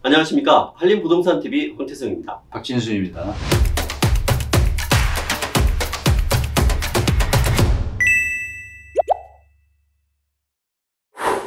안녕하십니까. 한림부동산TV 홍태성입니다. 박진수입니다.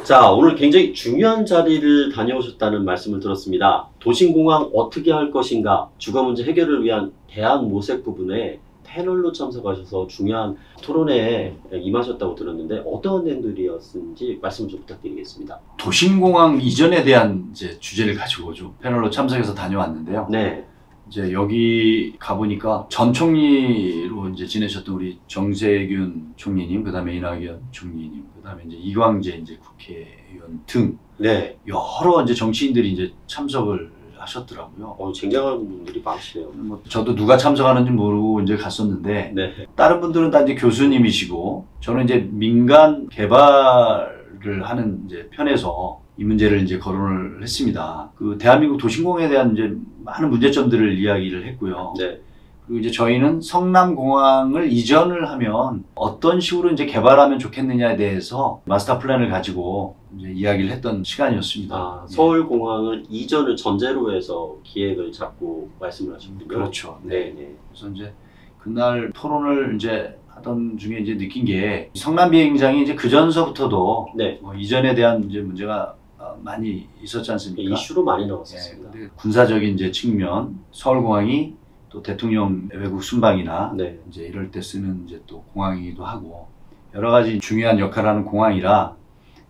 자, 오늘 굉장히 중요한 자리를 다녀오셨다는 말씀을 들었습니다. 도심공항 어떻게 할 것인가, 주거문제 해결을 위한 대안 모색 부분에 패널로 참석하셔서 중요한 토론회에 임하셨다고 들었는데 어떤 내용들이었는지 말씀 좀 부탁드리겠습니다. 도심공항 이전에 대한 이제 주제를 가지고 좀 패널로 참석해서 다녀왔는데요. 네. 이제 여기 가보니까 전 총리로 이제 지내셨던 우리 정세균 총리님, 그다음에 이낙연 총리님, 그다음에 이제 이광재 이제 국회의원 등 네. 여러 이제 정치인들이 이제 참석을 하셨더라고요. 굉장한 분들이 많으시네요. 뭐 저도 누가 참석하는지 모르고 이제 갔었는데 네. 다른 분들은 다 이제 교수님이시고 저는 이제 민간 개발을 하는 이제 편에서 이 문제를 이제 거론을 했습니다. 그 대한민국 도심공항에 대한 이제 많은 문제점들을 이야기를 했고요. 네. 그리고 이제 저희는 성남공항을 이전을 하면 어떤 식으로 이제 개발하면 좋겠느냐에 대해서 마스터 플랜을 가지고 이제 이야기를 했던 시간이었습니다. 서울공항을 이전을 전제로 해서 기획을 잡고 말씀을 하셨군요. 그렇죠. 네. 네. 그래서 이제 그날 토론을 이제 하던 중에 이제 느낀 게 성남 비행장이 이제 그 전서부터도 네. 이전에 대한 이제 문제가 많이 있었지 않습니까? 이슈로 많이 나왔었습니다. 네, 군사적인 이제 측면, 서울공항이 또 대통령 외국 순방이나 네. 이제 이럴 때 쓰는 이제 또 공항이기도 하고 여러 가지 중요한 역할을 하는 공항이라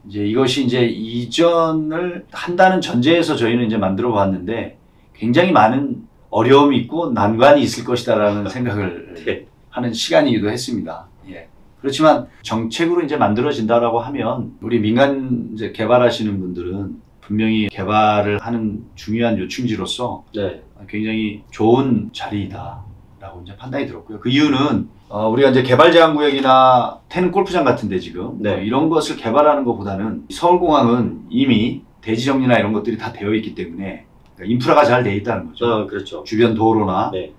이제 이것이 이제 이전을 한다는 전제에서 저희는 이제 만들어 봤는데 굉장히 많은 어려움이 있고 난관이 있을 것이다라는 생각을 네. 하는 시간이기도 했습니다. 예. 그렇지만 정책으로 이제 만들어진다라고 하면 우리 민간 이제 개발하시는 분들은 분명히 개발을 하는 중요한 요충지로서 네. 굉장히 좋은 자리이다라고 이제 판단이 들었고요. 그 이유는 우리가 이제 개발제한구역이나 태릉 골프장 같은데 지금 네. 이런 것을 개발하는 것보다는 서울공항은 이미 대지 정리나 이런 것들이 다 되어 있기 때문에 그러니까 인프라가 잘 되어 있다는 거죠. 그렇죠. 주변 도로나 네.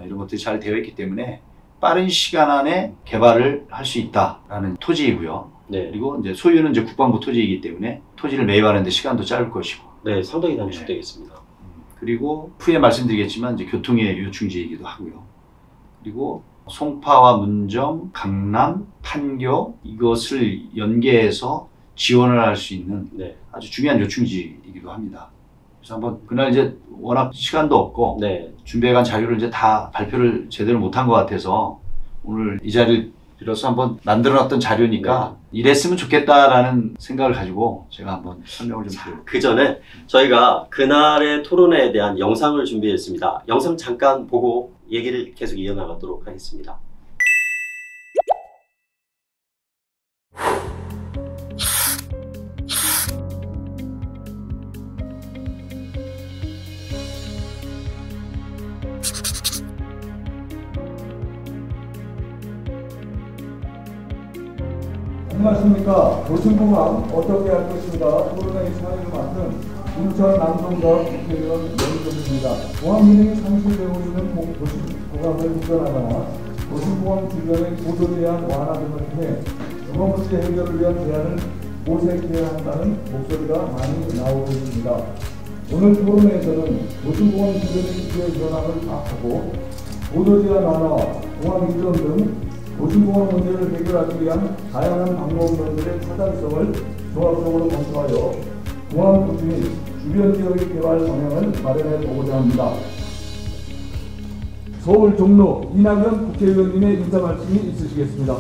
이런 것들이 잘 되어 있기 때문에 빠른 시간 안에 개발을 할 수 있다라는 토지이고요. 네. 그리고 이제 소유는 이제 국방부 토지이기 때문에 토지를 매입하는 데 시간도 짧을 것이고. 네, 상당히 단축되겠습니다. 그리고 후에 말씀드리겠지만 이제 교통의 요충지이기도 하고요. 그리고 송파와 문정, 강남, 판교 이것을 연계해서 지원을 할 수 있는 네. 아주 중요한 요충지이기도 합니다. 그래서 한번 그날 이제 워낙 시간도 없고 네. 준비해간 자료를 이제 다 발표를 제대로 못한 것 같아서 오늘 이 자리를 빌어서 한번 만들어놨던 자료니까 이랬으면 좋겠다라는 생각을 가지고 제가 한번 설명을 좀 드려볼게요. 그 전에 저희가 그날의 토론회에 대한 영상을 준비했습니다. 영상 잠깐 보고 얘기를 계속 이어나가도록 하겠습니다. 안녕하십니까. 도심공항 어떻게 할 것인가 토론회의 사회를 맡은 인천 남동서 국회의원 연동입니다. 공항 기능이 상실되고 있는 도심공항을 이전하거나 도심공항 주변의 고도에 대한 완화 등을 통해 주거 문제 해결을 위한 대안을 모색해야 한다는 목소리가 많이 나오고 있습니다. 오늘 토론회에서는 도심공항 주변의 기후의 변화를 파악하고 고도 제한 완화와 공항 이전 등 도심공항 문제를 해결하기 위한 다양한 방법론들의 타당성을 종합적으로 검토하여 공항 도시 및 주변 지역의 개발 방향을 마련해 보고자 합니다. 서울 종로 이낙연 국회의원님의 인사 말씀이 있으시겠습니다.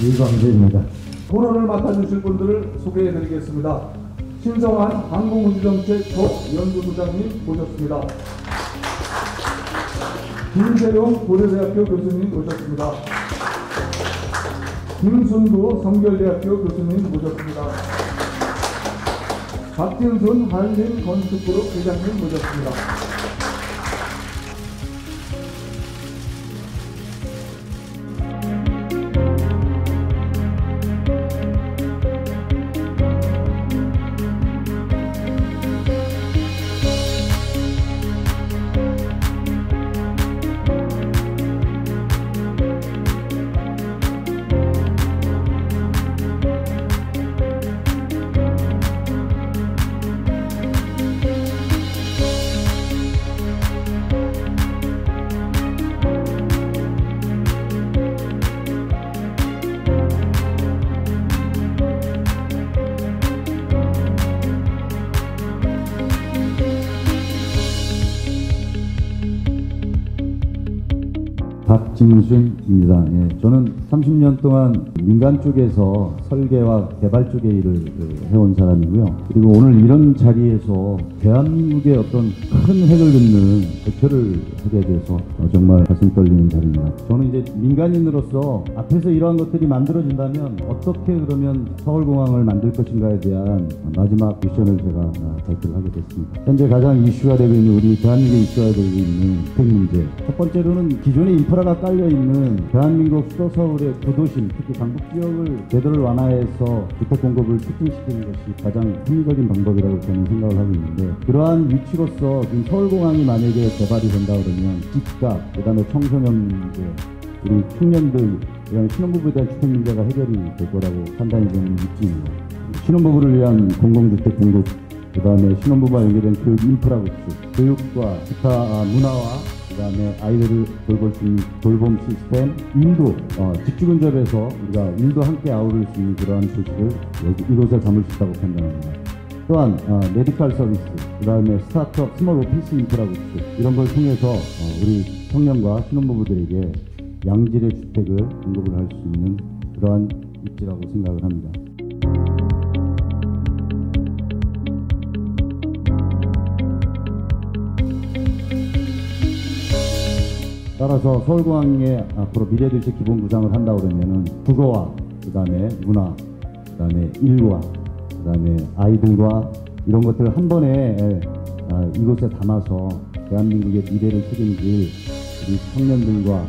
이광재입니다. 토론을 맡아주실 분들을 소개해 드리겠습니다. 신성한 항공우주정책 연구소장님 모셨습니다. 김세용 고려대학교 교수님 모셨습니다. 김순구 성결대학교 교수님 모셨습니다. 박진순 한림건축그룹 회장님 모셨습니다. 박진순입니다. 예, 저는 30년 동안 민간 쪽에서 설계와 개발 쪽의 일을 해온 사람이고요. 그리고 오늘 이런 자리에서 대한민국의 어떤 큰 획을 긋는 대표를 하게 돼서 정말 가슴 떨리는 자리입니다. 저는 이제 민간인으로서 앞에서 이러한 것들이 만들어진다면 어떻게 그러면 서울공항을 만들 것인가에 대한 마지막 미션을 제가 발표를 하게 됐습니다. 현재 가장 이슈가 되고 있는 우리 대한민국의 이슈가 되고 있는 주택 문제. 첫 번째로는 기존의 인프라가 깔려있는 대한민국 수도 서울의 구도심, 특히 강북 지역을 제대로 완화해서 주택 공급을 촉진시키는 것이 가장 합리적인 방법이라고 저는 생각을 하고 있는데, 그러한 위치로서 지금 서울공항이 만약에 개발이 된다 그러면 집값, 그 다음에 청소년 문제, 우리 청년들, 이런 신혼부부에 대한 주택 문제가 해결이 될 거라고 판단이 되는 위치입니다. 신혼부부를 위한 공공주택 공급, 그 다음에 신혼부부와 연계된 교육 인프라 구축, 교육과 기타 문화와 그 다음에 아이들을 돌볼 수 있는 돌봄 시스템, 인도, 직주 근접해서 우리가 인도 함께 아우를 수 있는 그러한 조직을 이곳에 담을 수 있다고 판단합니다. 또한 메디컬 서비스, 그 다음에 스타트업, 스몰 오피스 인프라 구축, 이런 걸 통해서 우리 청년과 신혼부부들에게 양질의 주택을 공급을 할 수 있는 그러한 입지라고 생각을 합니다. 따라서 서울공항에 앞으로 미래도시 기본 구상을 한다 그러면은 국어와 그 다음에 문화, 그 다음에 일과, 그 다음에 아이들과 이런 것들을 한 번에 이곳에 담아서 대한민국의 미래를 책임질 우리 청년들과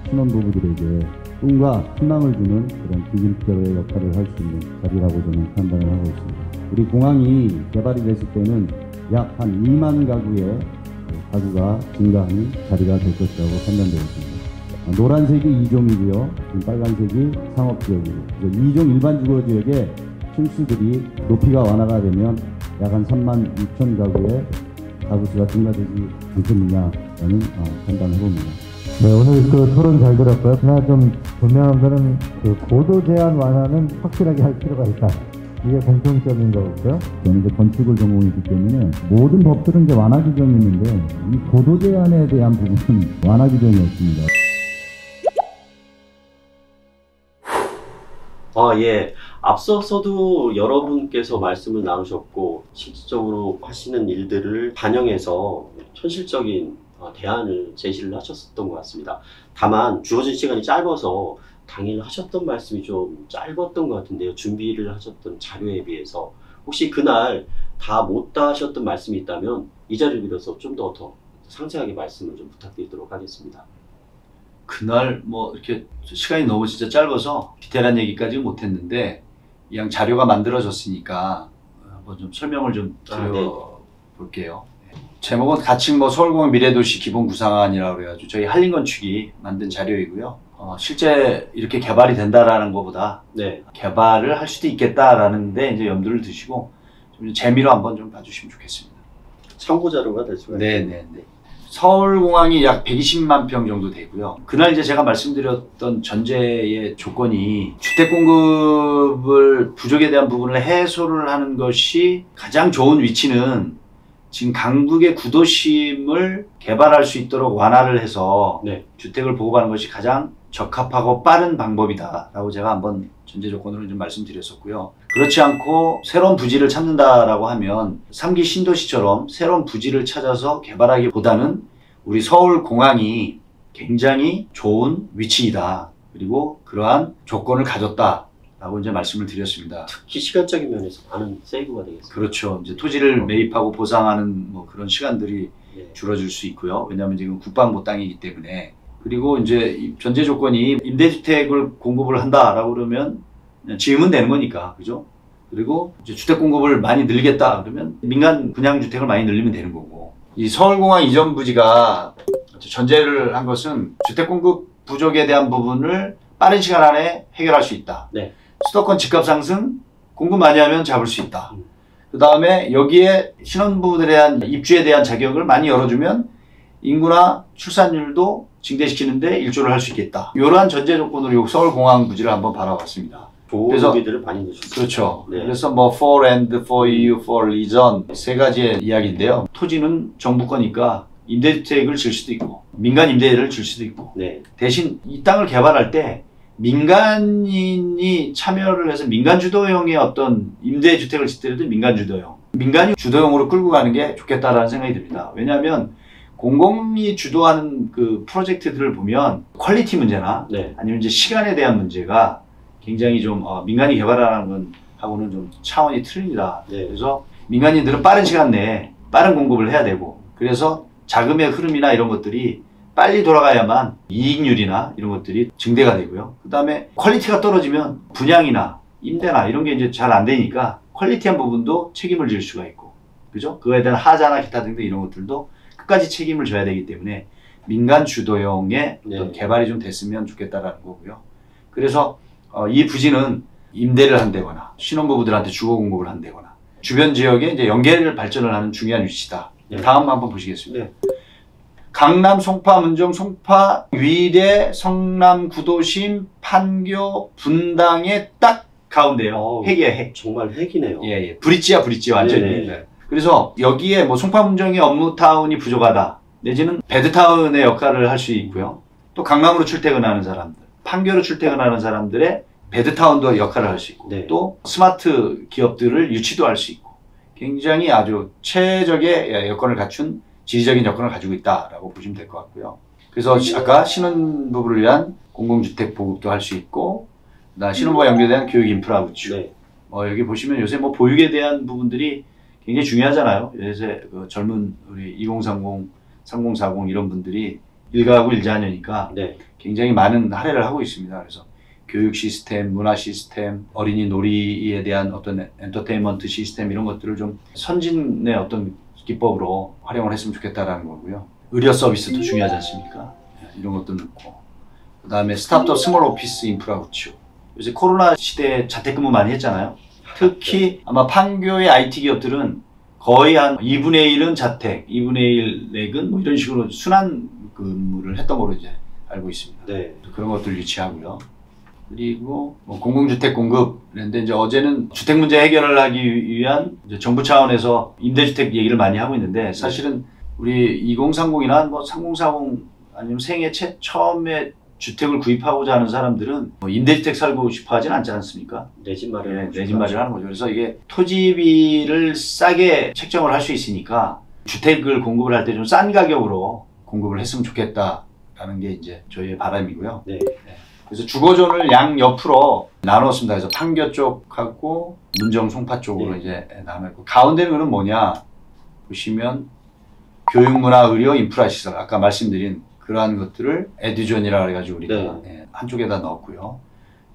신혼부부들에게 꿈과 희망을 주는 그런 디딤돌의 역할을 할 수 있는 자리라고 저는 판단을 하고 있습니다. 우리 공항이 개발이 됐을 때는 약 한 2만 가구의 가구가 증가하는 자리가 될 것이라고 판단되어 있습니다. 노란색이 2종이고요. 빨간색이 상업지역이고, 2종 일반 주거지역의 층수들이 높이가 완화가 되면 약 한 3만 6천 가구의 가구수가 증가되지 않겠느냐라는 판단을 해봅니다. 네, 오늘 그 토론 잘 들었고요. 그러나 좀 분명한 거는 그 고도 제한 완화는 확실하게 할 필요가 있다. 이게 공통점인 거고요. 저는 이제 건축을 전공했기 때문에 모든 법들은 이제 완화 규정이 있는데 이 고도 제한에 대한 부분은 완화 규정이 없습니다. 예. 앞서서도 여러분께서 말씀을 나누셨고 실질적으로 하시는 일들을 반영해서 현실적인 대안을 제시를 하셨었던 것 같습니다. 다만 주어진 시간이 짧아서 당일 하셨던 말씀이 좀 짧았던 것 같은데요. 준비를 하셨던 자료에 비해서 혹시 그날 다 못 다 하셨던 말씀이 있다면 이 자리를 빌어서 좀 더 상세하게 말씀을 좀 부탁드리도록 하겠습니다. 그날 뭐 이렇게 시간이 너무 진짜 짧아서 디테일한 얘기까지는 못했는데 그냥 자료가 만들어졌으니까 한번 좀 설명을 좀 드려볼게요. 제목은 가칭 서울공항 미래도시 기본 구상안이라고 해가지고 저희 한림건축이 만든 자료이고요. 실제 이렇게 개발이 된다라는 것보다 개발을 할 수도 있겠다라는 데 이제 염두를 두시고 좀 재미로 한번 좀 봐주시면 좋겠습니다. 참고 자료가 될 수가 있습니다. 네네네. 서울공항이 약 120만 평 정도 되고요. 그날 이제 제가 말씀드렸던 전제의 조건이 주택 공급을 부족에 대한 부분을 해소를 하는 것이 가장 좋은 위치는 지금 강북의 구도심을 개발할 수 있도록 완화를 해서 주택을 보급하는 것이 가장 적합하고 빠른 방법이다 라고 제가 한번 전제 조건으로 좀 말씀드렸었고요. 그렇지 않고 새로운 부지를 찾는다라고 하면 3기 신도시처럼 새로운 부지를 찾아서 개발하기보다는 우리 서울공항이 굉장히 좋은 위치이다. 그리고 그러한 조건을 가졌다 라고 이제 말씀을 드렸습니다. 특히 시간적인 면에서 많은 세이브가 되겠습니다. 그렇죠. 이제 토지를 매입하고 보상하는 뭐 그런 시간들이 줄어들 수 있고요. 왜냐하면 지금 국방부 땅이기 때문에. 그리고 이제 전제 조건이 임대주택을 공급을 한다라고 그러면 그냥 지으면 되는 거니까, 그죠? 그리고 이제 주택 공급을 많이 늘리겠다 그러면 민간 분양주택을 많이 늘리면 되는 거고. 이 서울공항 이전 부지가 전제를 한 것은 주택 공급 부족에 대한 부분을 빠른 시간 안에 해결할 수 있다. 수도권 집값 상승, 공급 많이 하면 잡을 수 있다. 그 다음에 여기에 신혼부부들에 대한 입주에 대한 자격을 많이 열어주면 인구나 출산율도 증대시키는데 일조를 할 수 있겠다. 이러한 전제 조건으로 서울공항 부지를 한번 바라봤습니다. 그래서 소비들을 많이 넣으셨습니다. 그렇죠. 그래서 뭐 for and, for EU, for region 세 가지의 이야기인데요. 토지는 정부 거니까 임대주택을 질 수도 있고 민간 임대를 줄 수도 있고 네. 대신 이 땅을 개발할 때 민간인이 참여를 해서 민간 주도형의 어떤 임대주택을 짓더라도 민간 주도형, 민간이 주도형으로 끌고 가는 게 좋겠다라는 생각이 듭니다. 왜냐하면 공공이 주도하는 그 프로젝트들을 보면 퀄리티 문제나 네. 아니면 이제 시간에 대한 문제가 굉장히 좀 민간이 개발하는 건 하고는 좀 차원이 틀립니다. 네. 그래서 민간인들은 빠른 시간 내에 빠른 공급을 해야 되고 그래서 자금의 흐름이나 이런 것들이 빨리 돌아가야만 이익률이나 이런 것들이 증대가 되고요. 그 다음에 퀄리티가 떨어지면 분양이나 임대나 이런 게 이제 잘 안 되니까 퀄리티한 부분도 책임을 질 수가 있고, 그죠? 그거에 대한 하자나 기타 등등 이런 것들도 끝까지 책임을 져야 되기 때문에 민간 주도형의 어떤 개발이 좀 됐으면 좋겠다라는 거고요. 그래서 이 부지는 임대를 한다거나 신혼부부들한테 주거 공급을 한다거나 주변 지역에 이제 연계를 발전을 하는 중요한 위치다. 네. 다음 한번 보시겠습니다. 네. 강남, 송파, 문정, 송파, 위례, 성남, 구도심, 판교, 분당의 딱 가운데요. 핵이에요, 핵. 정말 핵이네요. 예. 브릿지야, 브릿지 완전히. 네. 그래서 여기에 뭐 송파, 문정의 업무타운이 부족하다. 내지는 배드타운의 역할을 할 수 있고요. 또 강남으로 출퇴근하는 사람들, 판교로 출퇴근하는 사람들의 배드타운도 역할을 할 수 있고 네. 또 스마트 기업들을 유치도 할 수 있고 굉장히 아주 최적의 여건을 갖춘 지리적인 여건을 가지고 있다라고 보시면 될 것 같고요. 그래서 아까 신혼부부를 위한 공공주택 보급도 할 수 있고 신혼부와 연계된 교육 인프라 구축. 네. 여기 보시면 요새 뭐 보육에 대한 부분들이 굉장히 중요하잖아요. 요새 그 젊은 우리 2030, 3040 이런 분들이 일가구 일자녀니까 네. 굉장히 많은 할애를 하고 있습니다. 그래서 교육 시스템, 문화 시스템, 어린이 놀이에 대한 어떤 엔터테인먼트 시스템 이런 것들을 좀 선진의 어떤 기법으로 활용을 했으면 좋겠다라는 거고요. 의료 서비스도 중요하지 않습니까? 이런 것도 넣고. 그 다음에 스타트업 스몰 오피스 인프라 구축. 요새 코로나 시대에 재택근무 많이 했잖아요. 특히 아마 판교의 IT 기업들은 거의 한 2분의 1은 자택, 2분의 1 내근 뭐 이런 식으로 순환 근무를 했던 걸로 이제 알고 있습니다. 네. 그런 것들 유치하고요. 그리고 뭐 공공주택 공급. 그런데 이제 어제는 주택 문제 해결을 하기 위한 이제 정부 차원에서 임대주택 얘기를 많이 하고 있는데 사실은 우리 2030이나 뭐 3040 아니면 생애 처음에 주택을 구입하고자 하는 사람들은 뭐 임대주택 살고 싶어 하진 않지 않습니까? 내 집 마련. 내 집 마련하는 거죠. 그래서 이게 토지비를 싸게 책정을 할 수 있으니까 주택을 공급을 할 때 좀 싼 가격으로 공급을 했으면 좋겠다라는 게 이제 저희의 바람이고요. 네. 그래서 주거존을 양 옆으로 나눴습니다. 그래서 판교 쪽하고 문정, 송파 쪽으로 네. 이제 나눴고 가운데는 그럼 뭐냐 보시면 교육, 문화, 의료, 인프라 시설 아까 말씀드린 그러한 것들을 에듀존이라 그래가지고 우리가 한쪽에다 넣었고요.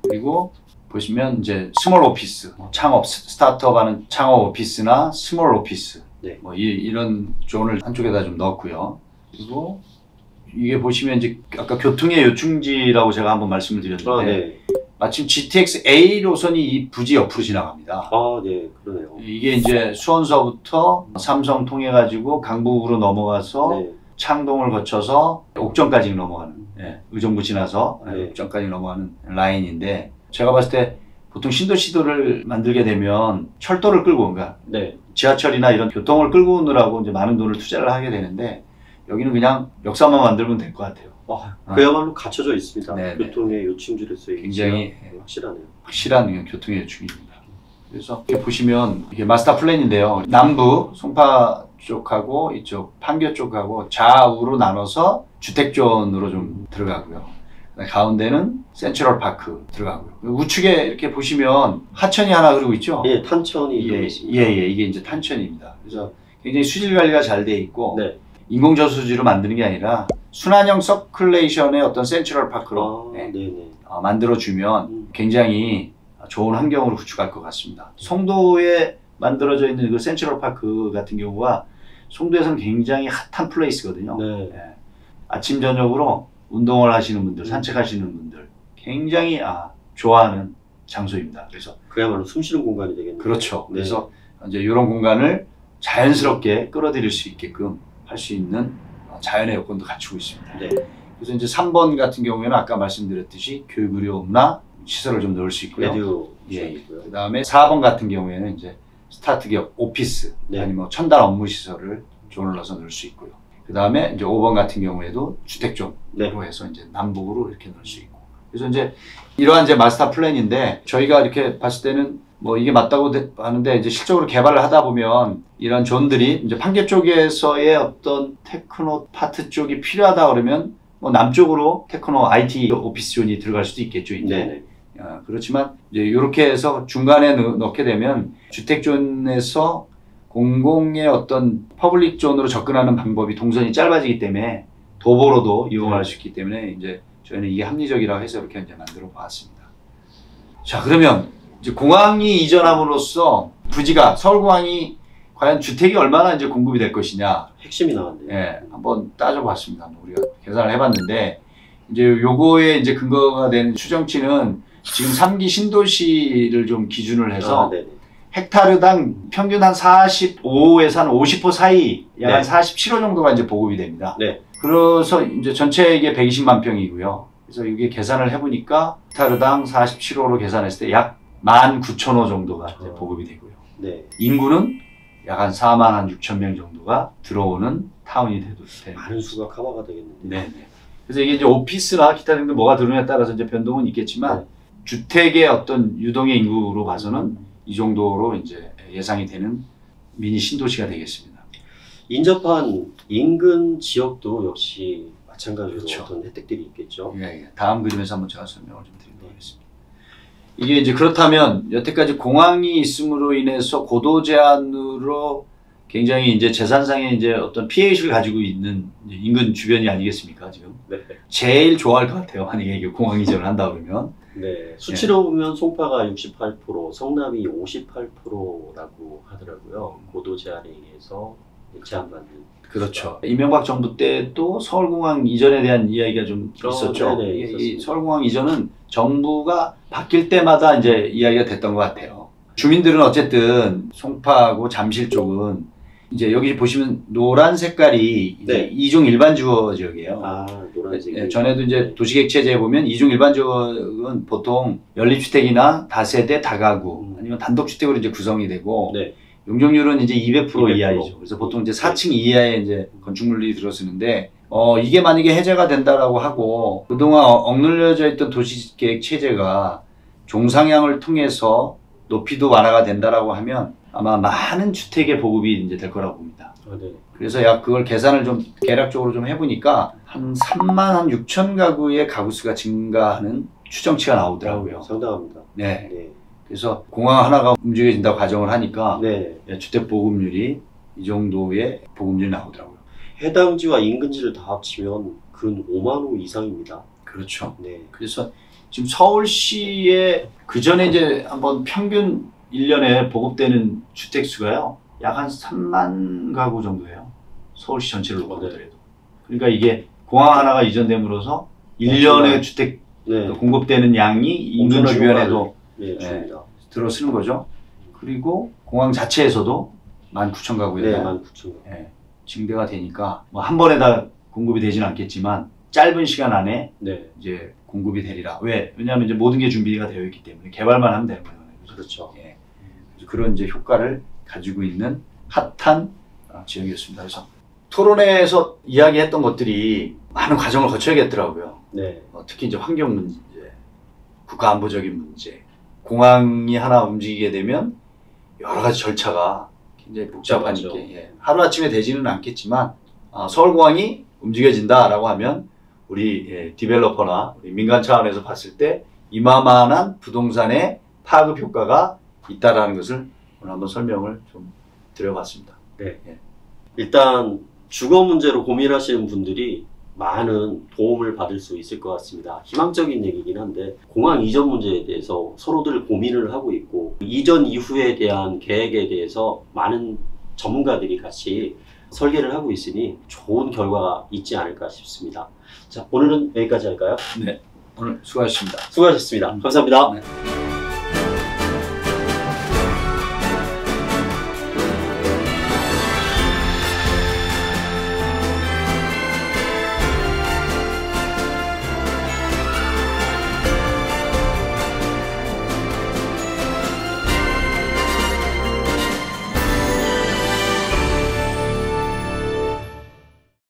그리고 보시면 이제 스몰 오피스, 창업, 스타트업하는 창업 오피스나 스몰 오피스 뭐 이런 존을 한쪽에다 좀 넣었고요. 그리고 이게 보시면 이제 아까 교통의 요충지라고 제가 한번 말씀을 드렸는데 마침 GTX A 노선이 이 부지 옆으로 지나갑니다. 네, 그러네요. 이게 이제 수원서부터 삼성 통해 가지고 강북으로 넘어가서 창동을 거쳐서 옥정까지 넘어가는 의정부 지나서 옥정까지 넘어가는 라인인데 제가 봤을 때 보통 신도시도를 만들게 되면 철도를 끌고 온가 지하철이나 이런 교통을 끌고 오느라고 이제 많은 돈을 투자를 하게 되는데 여기는 그냥 역사만 만들면 될 것 같아요. 그야말로 갖춰져 있습니다. 네, 교통의 요충지로서의 굉장히 확실하네요. 확실한 교통의 요충입니다. 그래서 이렇게 보시면 이게 마스터 플랜인데요. 남부 송파 쪽하고 이쪽 판교 쪽하고 좌우로 나눠서 주택존으로 좀 들어가고요. 가운데는 센트럴 파크 들어가고요. 우측에 이렇게 보시면 하천이 하나 흐르고 있죠? 예, 탄천이 있습니다. 이게 이제 탄천입니다. 그래서 굉장히 수질 관리가 잘 돼 있고 인공 저수지로 만드는 게 아니라 순환형 서큘레이션의 어떤 센트럴 파크로 만들어주면 굉장히 좋은 환경으로 구축할 것 같습니다. 송도에 만들어져 있는 그 센트럴 파크 같은 경우가 송도에서는 굉장히 핫한 플레이스거든요. 아침 저녁으로 운동을 하시는 분들, 산책하시는 분들 굉장히 좋아하는 장소입니다. 그래서 그야말로 숨쉬는 공간이 되겠네요. 그렇죠. 그래서 이제 이런 공간을 자연스럽게 끌어들일 수 있게끔 할 수 있는 자연의 여건도 갖추고 있습니다. 그래서 이제 3번 같은 경우에는 아까 말씀드렸듯이 교육, 의료, 문화 시설을 좀 넣을 수 있고요. 그 다음에 4번 같은 경우에는 이제 스타트 기업, 오피스, 아니면 첨단 업무 시설을 존을 넣어서 넣을 수 있고요. 그 다음에 이제 5번 같은 경우에도 주택존으로 네. 해서 이제 남북으로 이렇게 넣을 수 있고. 그래서 이제 이러한 이제 마스터 플랜인데 저희가 이렇게 봤을 때는 뭐 이게 맞다고 하는데 이제 실적으로 개발을 하다 보면 이런 존들이 이제 판교 쪽에서의 어떤 테크노 파트 쪽이 필요하다 그러면 뭐 남쪽으로 테크노 IT 오피스 존이 들어갈 수도 있겠죠. 이제. 네네. 그렇지만 이제 이렇게 해서 중간에 넣게 되면 주택존에서 공공의 어떤 퍼블릭 존으로 접근하는 방법이 동선이 짧아지기 때문에 도보로도 이용할 수 있기 때문에 이제 저희는 이게 합리적이라고 해서 이렇게 이제 만들어 봤습니다. 자, 그러면 이제 공항이 이전함으로써 부지가 서울공항이 과연 주택이 얼마나 이제 공급이 될 것이냐. 핵심이 나왔네요. 예, 한번 따져봤습니다. 우리가 계산을 해봤는데 이제 요거에 이제 근거가 되는 추정치는 지금 3기 신도시를 좀 기준을 해서 네네. 헥타르당 평균 한 45에서 한 50% 사이, 약 한 네. 47호 정도가 이제 보급이 됩니다. 네. 그래서 이제 전체 이게 120만 평이고요. 그래서 이게 계산을 해보니까 헥타르당 47호로 계산했을 때 약 19,000호 정도가 이제 보급이 되고요. 네. 인구는 약 한 4만 6천 명 정도가 들어오는 타운이 되도 됩니다. 많은 수가 커버가 되겠는데. 네. 그래서 이게 이제 오피스나 기타 등등 뭐가 들어오냐에 따라서 이제 변동은 있겠지만 네. 주택의 어떤 유동의 인구로 봐서는 이 정도로 이제 예상이 되는 미니 신도시가 되겠습니다. 인접한 인근 지역도 역시 마찬가지로 그렇죠. 어떤 혜택들이 있겠죠. 예. 다음 그림에서 한번 제가 설명을 좀 드리도록 하겠습니다. 이게 이제 그렇다면 여태까지 공항이 있음으로 인해서 고도 제한으로 굉장히 이제 재산상의 이제 어떤 피해의식을 가지고 있는 이제 인근 주변이 아니겠습니까, 지금? 네. 제일 좋아할 것 같아요. 만약에 이게 공항 이전을 한다 그러면. 네. 수치로 보면 송파가 68%, 성남이 58%라고 하더라고요. 고도 제한에 의해서 제한받는. 그렇죠. 이명박 정부 때도 서울공항 이전에 대한 이야기가 좀 있었죠. 네네, 이 있었습니다. 서울공항 이전은 정부가 바뀔 때마다 이제 이야기가 됐던 것 같아요. 주민들은 어쨌든 송파하고 잠실 쪽은 이제 여기 보시면 노란 색깔이 이제 네. 이중 일반 주거 지역이에요. 아, 노란색. 예, 전에도 이제 도시계획체제에 보면 이중 일반 지역은 보통 연립주택이나 다세대 다가구 아니면 단독주택으로 이제 구성이 되고 네. 용적률은 이제 200% 200%. 이하이죠. 그래서 보통 이제 4층 이하에 이제 건축물이 들어서는데 이게 만약에 해제가 된다라고 하고 그동안 억눌려져 있던 도시계획 체제가 종상향을 통해서 높이도 완화가 된다라고 하면 아마 많은 주택의 보급이 이제 될 거라고 봅니다. 아, 네. 그래서 약 그걸 계산을 좀 계략적으로 좀 해보니까 한 3만 6천 가구의 가구 수가 증가하는 추정치가 나오더라고요. 상당합니다. 네. 네. 그래서 공항 하나가 움직여진다고 가정을 하니까 네. 주택 보급률이 이 정도의 보급률이 나오더라고요. 해당지와 인근지를 다 합치면 근 5만 호 이상입니다. 그렇죠. 네. 그래서 지금 서울시에 그 전에 이제 한번 평균 1년에 보급되는 주택 수가요. 약 한 3만 가구 정도예요. 서울시 전체를 놓고 보더라도. 그러니까 이게 공항 하나가 이전됨으로써 1년에 주택 네. 공급되는 양이 인근 엄청난 주변에도 네, 줍니다. 들어서는 거죠. 그리고 공항 자체에서도 19,000 네, 가구에다 19,000원. 증대가 되니까 뭐 한 번에 다 공급이 되지는 않겠지만 짧은 시간 안에 네. 이제 공급이 되리라. 왜냐하면 이제 모든 게 준비가 되어 있기 때문에 개발만 하면 되는 거예요. 그렇죠. 예. 그래서 그런 이제 효과를 가지고 있는 핫한 지역이었습니다. 그래서 토론회에서 이야기했던 것들이 많은 과정을 거쳐야겠더라고요. 네. 특히 이제 환경 문제, 국가안보적인 문제, 공항이 하나 움직이게 되면 여러 가지 절차가 굉장히 복잡하니까 하루아침에 되지는 않겠지만 서울공항이 움직여진다라고 하면 우리 디벨로퍼나 우리 민간 차원에서 봤을 때 이만한 부동산의 파급 효과가 있다라는 것을 오늘 한번 설명을 좀 드려봤습니다. 네. 일단 주거 문제로 고민하시는 분들이 많은 도움을 받을 수 있을 것 같습니다. 희망적인 얘기긴 한데 공항 이전 문제에 대해서 서로들 고민을 하고 있고 이전 이후에 대한 계획에 대해서 많은 전문가들이 같이 설계를 하고 있으니 좋은 결과가 있지 않을까 싶습니다. 자, 오늘은 여기까지 할까요? 네, 오늘 수고하셨습니다. 수고하셨습니다. 감사합니다. 네.